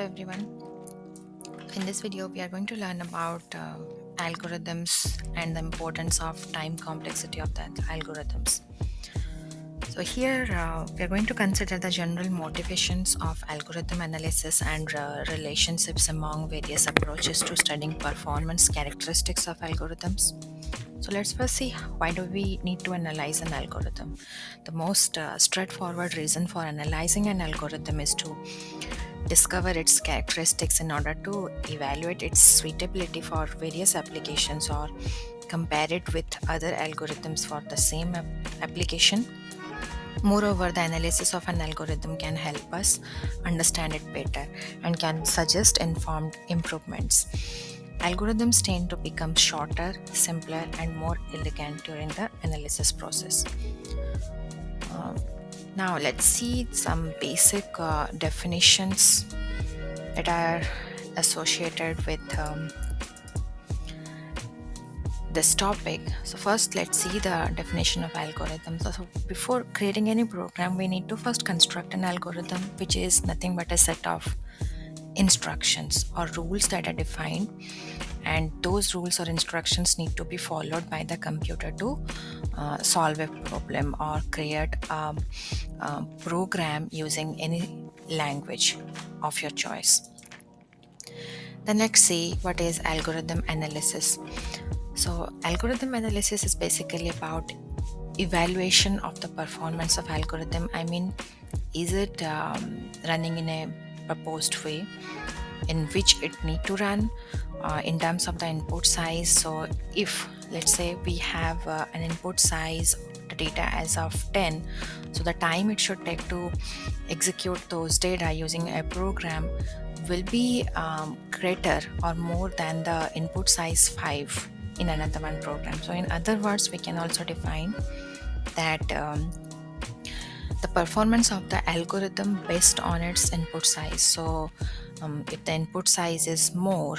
Hello everyone. In this video, we are going to learn about algorithms and the importance of time complexity of the algorithms. So here we are going to consider the general motivations of algorithm analysis and relationships among various approaches to studying performance characteristics of algorithms. So let's first see, why do we need to analyze an algorithm? The most straightforward reason for analyzing an algorithm is to discover its characteristics in order to evaluate its suitability for various applications or compare it with other algorithms for the same application. Moreover, the analysis of an algorithm can help us understand it better and can suggest informed improvements. Algorithms tend to become shorter, simpler, and more elegant during the analysis process. Uh, Now, let's see some basic definitions that are associated with this topic. So first, let's see the definition of algorithms. So before creating any program, we need to first construct an algorithm, which is nothing but a set of instructions or rules that are defined, and those rules or instructions need to be followed by the computer to solve a problem or create a program using any language of your choice. Then let's see what is algorithm analysis. So algorithm analysis is basically about evaluation of the performance of algorithm. I mean, is it running in a proposed way in which it need to run, in terms of the input size. So if let's say we have an input size, the data as of 10, so the time it should take to execute those data using a program will be greater or more than the input size 5 in another one program. So in other words, we can also define that the performance of the algorithm based on its input size. So if the input size is more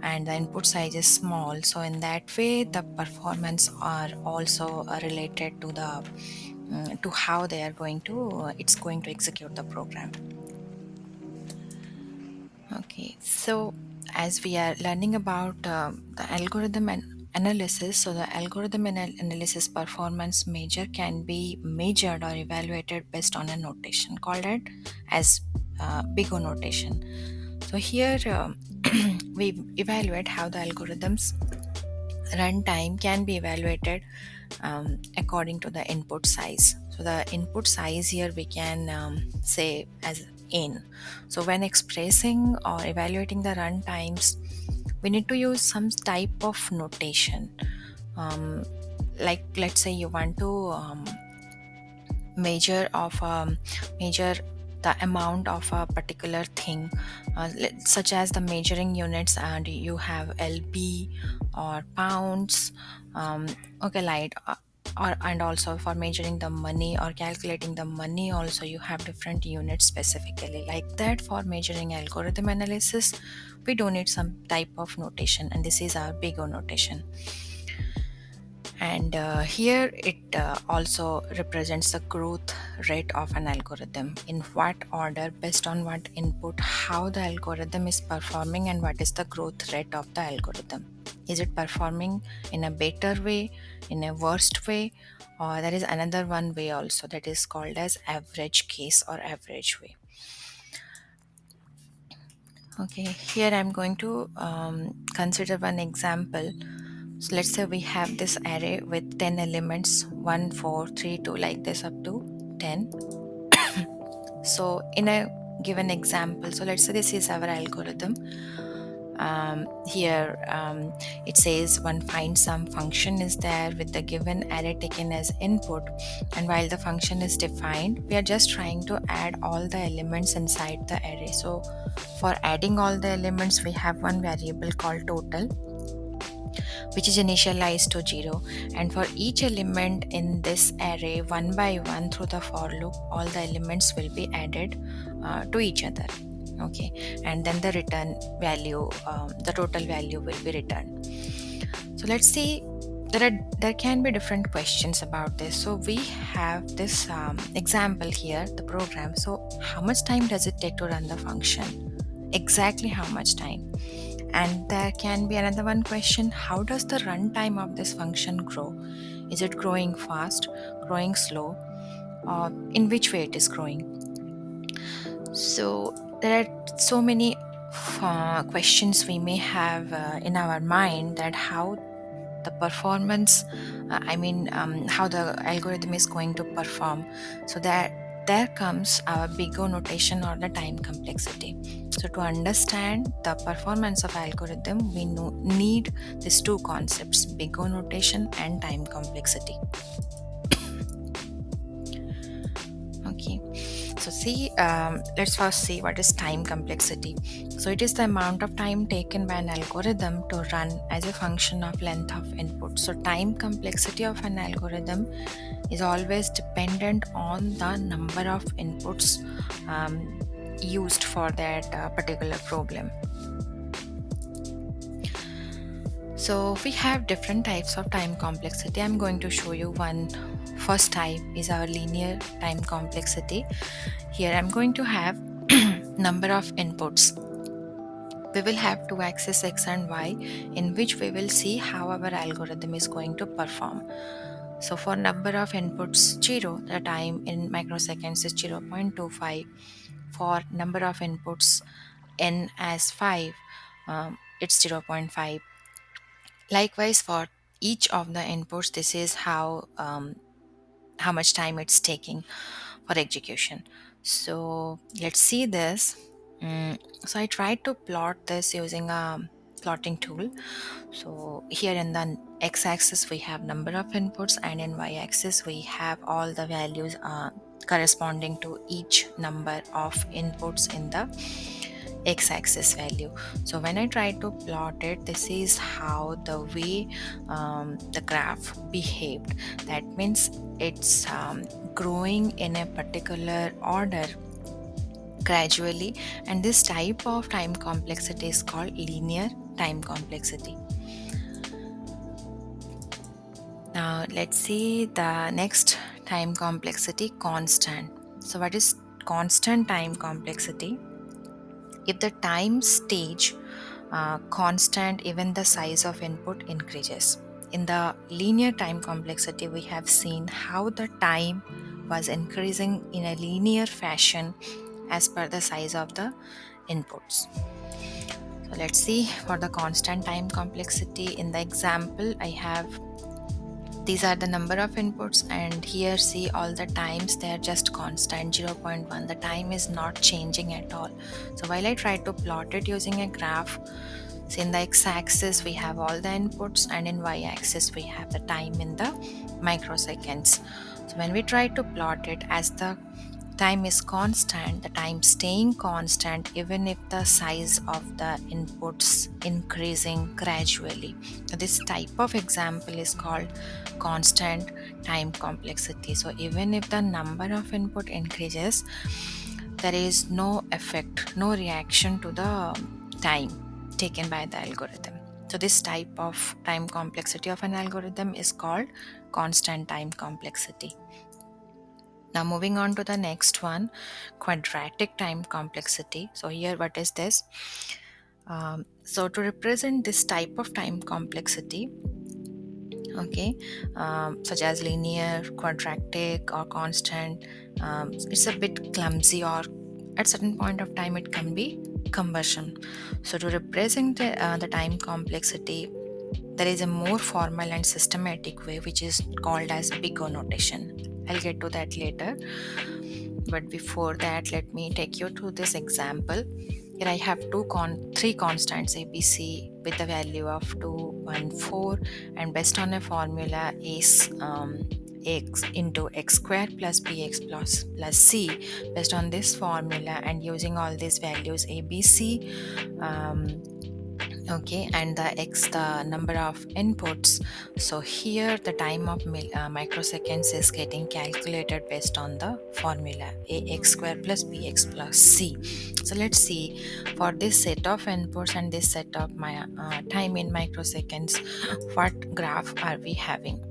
and the input size is small, so in that way the performance are also related to the to how they are going to it's going to execute the program. Okay, so as we are learning about the algorithm and analysis, so the algorithm and analysis performance measure can be measured or evaluated based on a notation called it as big O notation. So here we evaluate how the algorithm's runtime can be evaluated according to the input size. So the input size here we can say as n. So when expressing or evaluating the run times, we need to use some type of notation. Um, like let's say you want to measure the amount of a particular thing, such as the measuring units, and you have lb or pounds. Okay, light or and also for measuring the money or calculating the money also you have different units specifically. Like that, for measuring algorithm analysis we do need some type of notation, and this is our big O notation. And here it also represents the growth rate of an algorithm, in what order, based on what input, how the algorithm is performing, and what is the growth rate of the algorithm. Is it performing in a better way, in a worst way, or there is another one way also that is called as average case or average way. Okay, here I'm going to consider one example. So let's say we have this array with 10 elements, 1, 4, 3, 2, like this up to 10. So in a given example, so let's say this is our algorithm. Here it says one find some function is there with the given array taken as input, and while the function is defined, we are just trying to add all the elements inside the array. So for adding all the elements, we have one variable called total, which is initialized to 0, and for each element in this array, one by one through the for loop, all the elements will be added to each other. Okay, and then the return value, the total value will be returned. So let's see, there can be different questions about this. So we have this example here, the program. So how much time does it take to run the function? exactly how much time. And there can be another one question: how does the runtime of this function grow? Is it growing fast, growing slow, or in which way it is growing? So there are so many questions we may have in our mind, that how the performance, how the algorithm is going to perform. So that there comes our big O notation or the time complexity. So to understand the performance of algorithm, we need these two concepts: big O notation and time complexity. Okay, so let's first see what is time complexity. So it is the amount of time taken by an algorithm to run as a function of length of input. So time complexity of an algorithm is always dependent on the number of inputs um, used for that particular problem. So we have different types of time complexity. I'm going to show you one. First type is our linear time complexity. Here I'm going to have number of inputs. We will have two axes x and y, in which we will see how our algorithm is going to perform. So for number of inputs 0, the time in microseconds is 0.25. For number of inputs n as 5, it's zero point 0.5. Likewise, for each of the inputs, this is how much time it's taking for execution. So let's see this. So I tried to plot this using a plotting tool. So here in the x-axis we have number of inputs, and in y-axis we have all the values corresponding to each number of inputs in the x-axis value. So when I try to plot it, this is how the way the graph behaved. That means it's growing in a particular order gradually, and this type of time complexity is called linear time complexity. Now let's see the next time complexity, constant. So what is constant time complexity? If the time stage constant, even the size of input increases. In the linear time complexity, we have seen how the time was increasing in a linear fashion as per the size of the inputs. So let's see for the constant time complexity. In the example, I have these are the number of inputs, and here see all the times, they are just constant 0.1. The time is not changing at all. So while I try to plot it using a graph, so in the x-axis we have all the inputs, and in y-axis we have the time in the microseconds. So when we try to plot it, as the time is constant, the time staying constant even if the size of the inputs increasing gradually. So this type of example is called constant time complexity. So even if the number of input increases, there is no effect, no reaction to the time taken by the algorithm. So this type of time complexity of an algorithm is called constant time complexity. Now moving on to the next one, quadratic time complexity. So here what is this? So to represent this type of time complexity, okay, such as linear, quadratic, or constant, it's a bit clumsy, or at certain point of time it can be conversion. So to represent the time complexity, there is a more formal and systematic way, which is called as big O notation. I'll get to that later. But before that, let me take you to this example. Here I have three constants ABC with the value of 2, 1, 4, and based on a formula is x into x square plus bx plus c. Based on this formula and using all these values ABC, okay, and the x, the number of inputs. So here the time of microseconds is getting calculated based on the formula ax square plus bx plus c. So let's see for this set of inputs and this set of my time in microseconds, what graph are we having.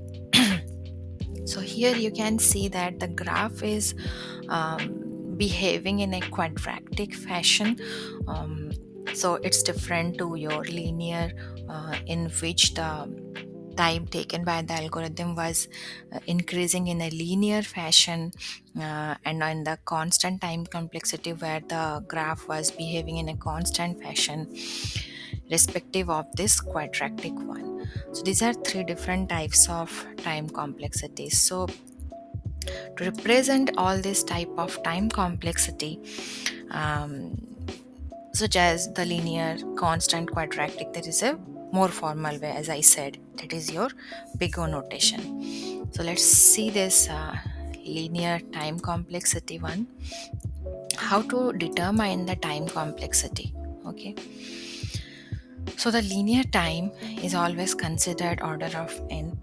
So here you can see that the graph is behaving in a quadratic fashion. um, so it's different to your linear, in which the time taken by the algorithm was increasing in a linear fashion, and in the constant time complexity where the graph was behaving in a constant fashion, respective of this quadratic one. So these are three different types of time complexities. So to represent all this type of time complexity, um, such as the linear, constant, quadratic, there is a more formal way, as I said, that is your big O notation. So let's see this linear time complexity one. How to determine the time complexity? Okay, so the linear time is always considered order of n,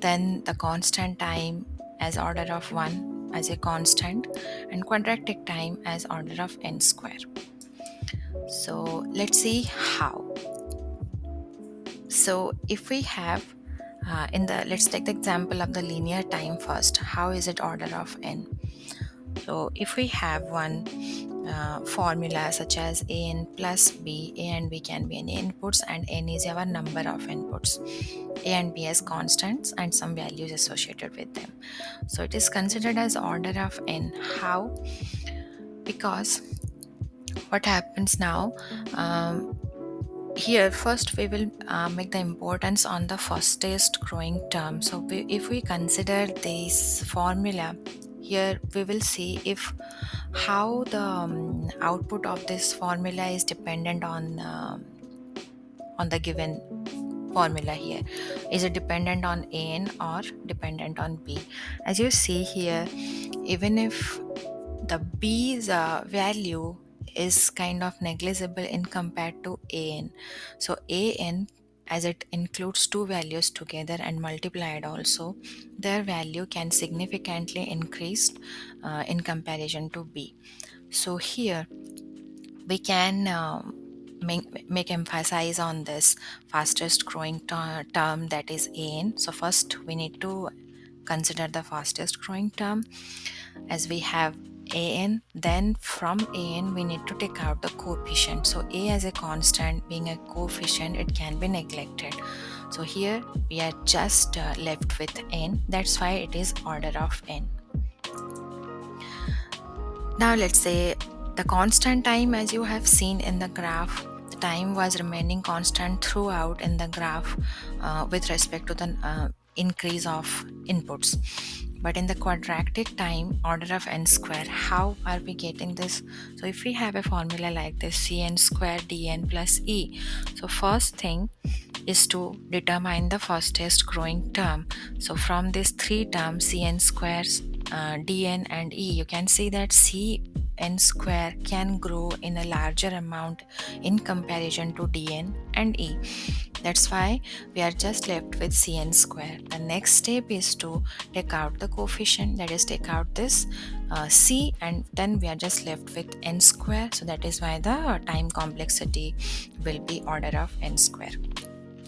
then the constant time as order of 1 as a constant, and quadratic time as order of n square. So let's see how. So if we have in the let's take the example of the linear time first. How is it order of n? So if we have one formula such as an plus b, a and b can be any inputs and n is our number of inputs, a and b as constants and some values associated with them. So it is considered as order of n. How? Because what happens now, here first we will make the importance on the fastest growing term. So if we consider this formula, here we will see if how the output of this formula is dependent on the given formula. Here is it dependent on n or dependent on b? As you see here, even if the b's value is kind of negligible in compared to an, so an, as it includes two values together and multiplied also, their value can significantly increase in comparison to b. So here we can make emphasis on this fastest growing term, that is an. So first we need to consider the fastest growing term, as we have an. Then from an we need to take out the coefficient. So a as a constant being a coefficient, it can be neglected. So here we are just left with n. That's why it is order of n. Now let's say the constant time, as you have seen in the graph, the time was remaining constant throughout in the graph with respect to the increase of inputs. But in the quadratic time, order of n square, how are we getting this? So if we have a formula like this, cn square dn plus e. So first thing is to determine the fastest growing term. So from these three terms, cn squares, dn and e, you can see that cn square can grow in a larger amount in comparison to dn and e. That's why we are just left with cn square. The next step is to take out the coefficient, that is take out this c, and then we are just left with n square. So that is why the time complexity will be order of n square.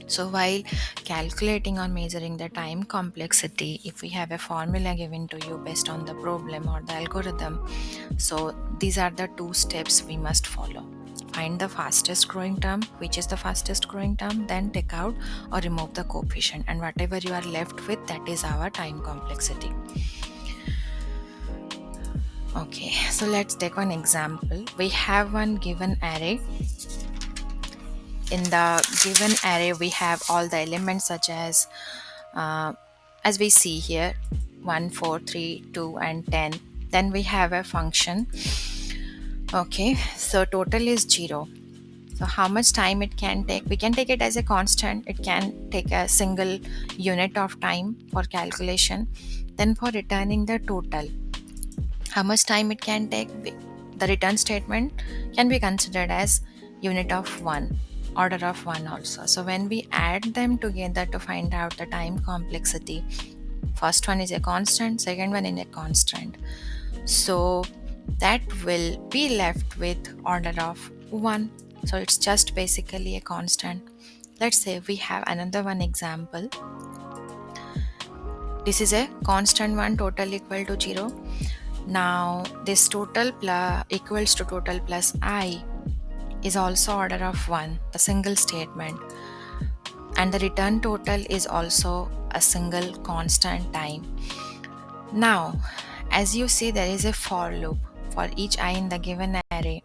So while calculating or measuring the time complexity, if we have a formula given to you based on the problem or the algorithm, so these are the two steps we must follow. Find the fastest growing term, which is the fastest growing term, then take out or remove the coefficient, and whatever you are left with, that is our time complexity. Okay, so let's take one example. We have one given array. In the given array we have all the elements such as we see here, 1 4 3 2 and 10. Then we have a function. Okay, so total is 0. So how much time it can take? We can take it as a constant. It can take a single unit of time for calculation. Then for returning the total, how much time it can take? The return statement can be considered as unit of 1, order of 1 also. So when we add them together to find out the time complexity, first one is a constant, second one is a constant, so that will be left with order of 1. So it's just basically a constant. Let's say we have another one example. This is a constant one, total equal to 0. Now this total plus equals to total plus I is also order of 1, a single statement, and the return total is also a single constant time. Now, as you see, there is a for loop for each I in the given array.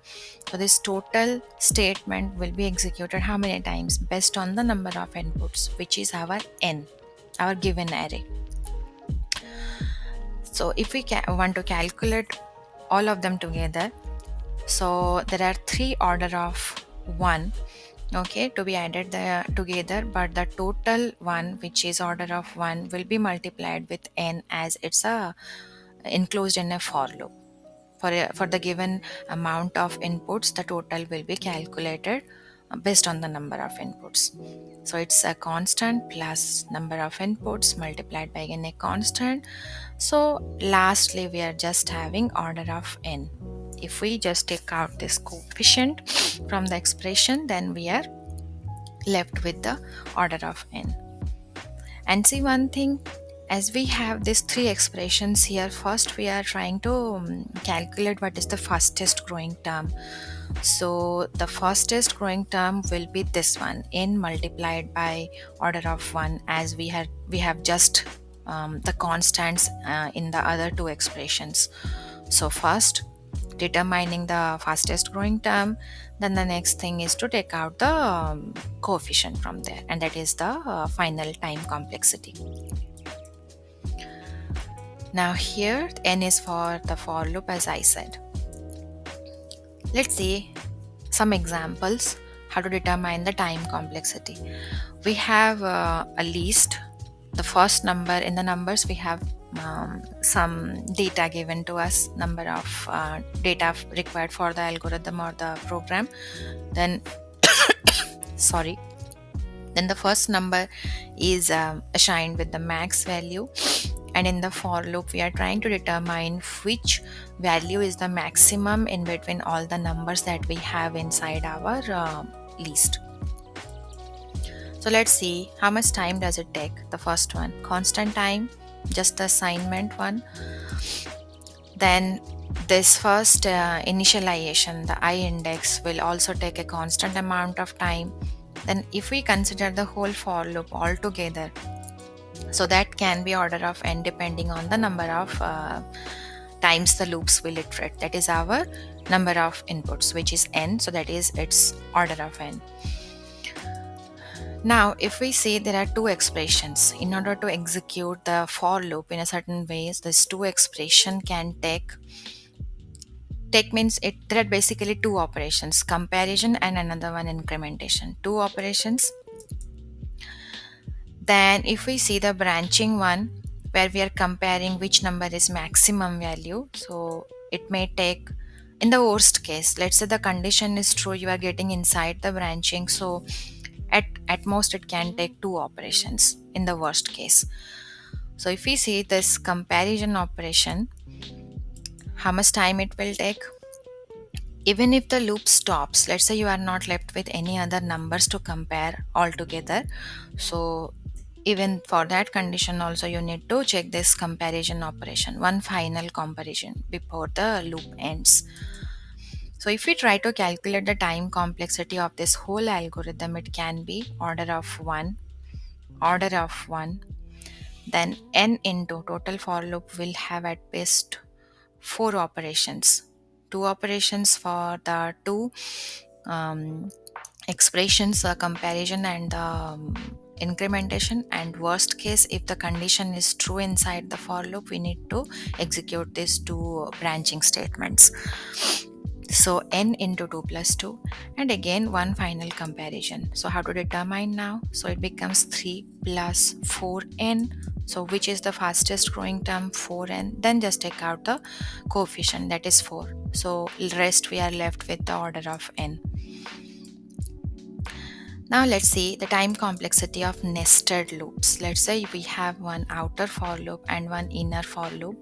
So this total statement will be executed how many times based on the number of inputs, which is our n, our given array. So if we want to calculate all of them together, so there are three order of 1, okay, to be added together, but the total one, which is order of 1, will be multiplied with n, as it's a enclosed in a for loop. For the given amount of inputs, the total will be calculated based on the number of inputs. So it's a constant plus number of inputs multiplied by again a constant. So lastly, we are just having order of n. If we just take out this coefficient from the expression, then we are left with the order of n. And see one thing, as we have these three expressions here, first we are trying to calculate what is the fastest growing term. So the fastest growing term will be this one, n multiplied by order of 1, as we have just the constants in the other two expressions. So first determining the fastest growing term, then the next thing is to take out the coefficient from there, and that is the final time complexity. Now here n is for the for loop, as I said. Let's see some examples how to determine the time complexity. We have a list. The first number in the numbers, we have some data given to us, number of data required for the algorithm or the program. Then sorry, then the first number is assigned with the max value, and in the for loop we are trying to determine which value is the maximum in between all the numbers that we have inside our list. So let's see how much time does it take. The first one, constant time, just the assignment one. Then this first initialization, the I index, will also take a constant amount of time. Then if we consider the whole for loop altogether, so that can be order of n depending on the number of times the loops will iterate. That is our number of inputs, which is n, so that is its order of n. Now if we say there are two expressions, in order to execute the for loop in a certain ways, this two expression can take means there are basically two operations, comparison and another one incrementation, two operations. Then if we see the branching one, where we are comparing which number is maximum value, so it may take, in the worst case, let's say the condition is true, you are getting inside the branching, so at most it can take two operations in the worst case. So if we see this comparison operation, how much time it will take, even if the loop stops, let's say you are not left with any other numbers to compare altogether, so even for that condition also you need to check this comparison operation, one final comparison before the loop ends. So if we try to calculate the time complexity of this whole algorithm, it can be order of 1, then n into total for loop will have at best 4 operations, two operations for the two expressions, comparison and incrementation, and worst case, if the condition is true inside the for loop, we need to execute these two branching statements. So n into 2 plus 2, and again one final comparison. So how to determine now? So it becomes 3 plus 4n. So which is the fastest growing term? 4n. Then just take out the coefficient, that is 4. So rest we are left with the order of n. Now let's see the time complexity of nested loops. Let's say we have one outer for loop and one inner for loop.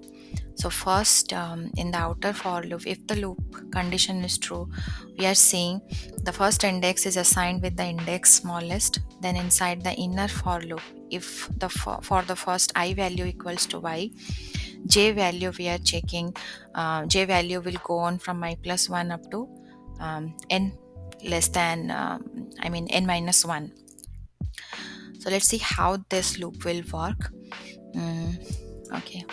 So first, in the outer for loop, if the loop condition is true, we are seeing the first index is assigned with the index smallest. Then inside the inner for loop, if for the first I value equals to y, j value we are checking. J value will go on from I plus 1 up to n less than n minus 1. So let's see how this loop will work. Okay,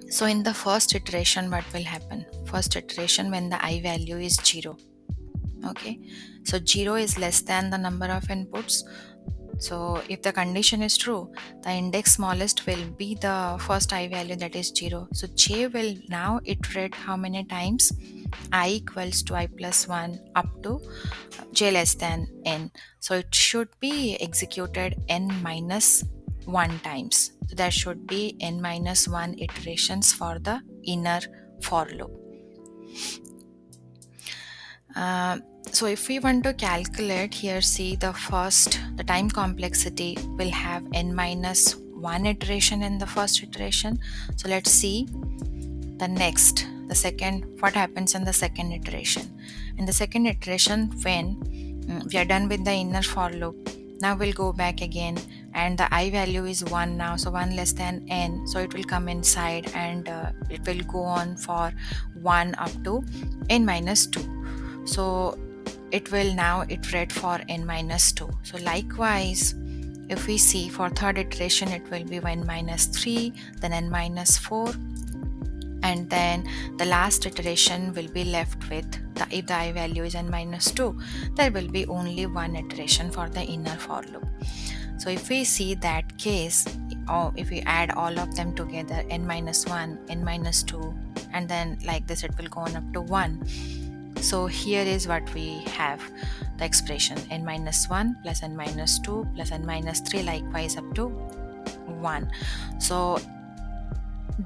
so in the first iteration, what will happen? First iteration, when the I value is 0. Okay, so 0 is less than the number of inputs. So if the condition is true, the index smallest will be the first I value, that is 0. So j will now iterate how many times? I equals to I plus 1 up to j less than n. So it should be executed n minus 1 times. So there should be n minus 1 iterations for the inner for loop. So if we want to calculate here, see the time complexity will have n minus 1 iteration in the first iteration. So let's see the second, what happens in the second iteration. In the second iteration, when we are done with the inner for loop, now we'll go back again, and the I value is 1 now, so 1 less than n, so it will come inside, and it will go on for 1 up to n minus 2. So it will now iterate for n minus 2. So likewise, if we see for third iteration, it will be n minus 3, then n minus 4, and then the last iteration will be left with if the I value is n minus 2, there will be only one iteration for the inner for loop. So if we see that case, or if we add all of them together, n minus 1, n minus 2, and then like this it will go on up to 1. So here is what we have, the expression n minus 1 plus n minus 2 plus n minus 3, likewise up to 1. So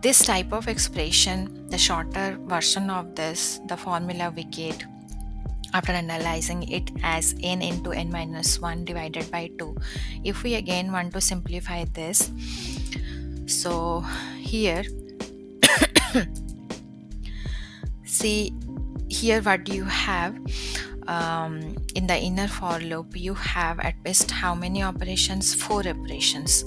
this type of expression, the shorter version of this, the formula we get after analyzing it as n into n minus 1 divided by 2. If we again want to simplify this, so here see here what you have, in the inner for loop you have at best how many operations? 4 operations.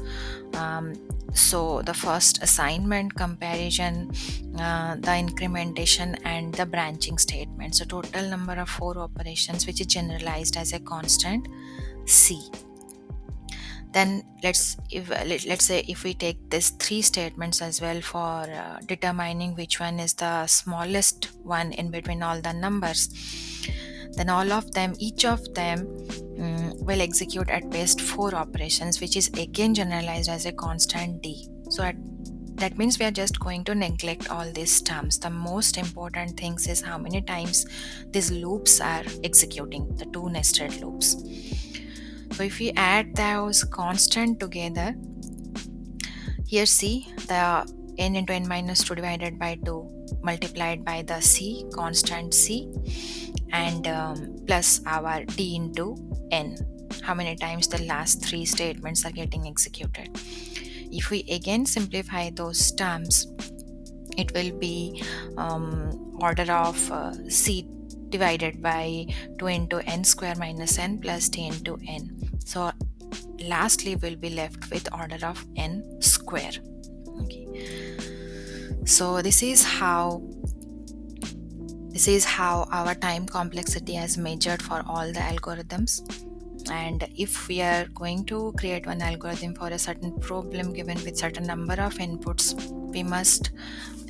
So the first assignment, comparison, the incrementation, and the branching statement. So total number of 4 operations, which is generalized as a constant c. Then let's say if we take this 3 statements as well for determining which one is the smallest one in between all the numbers, then each of them will execute at best 4 operations, which is again generalized as a constant d. So that means we are just going to neglect all these terms. The most important things is how many times these loops are executing, the 2 nested loops. So if we add those constant together, here see the n into n minus 2 divided by 2 multiplied by the c, constant c, and plus our d into n, how many times the last 3 statements are getting executed. If we again simplify those terms, it will be order of c divided by 2 into n square minus n plus t into n. So lastly we'll be left with order of n square. Okay, so this is how our time complexity is measured for all the algorithms. And if we are going to create one algorithm for a certain problem given with certain number of inputs, we must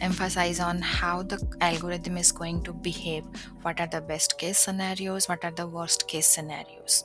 emphasize on how the algorithm is going to behave. What are the best case scenarios? What are the worst case scenarios?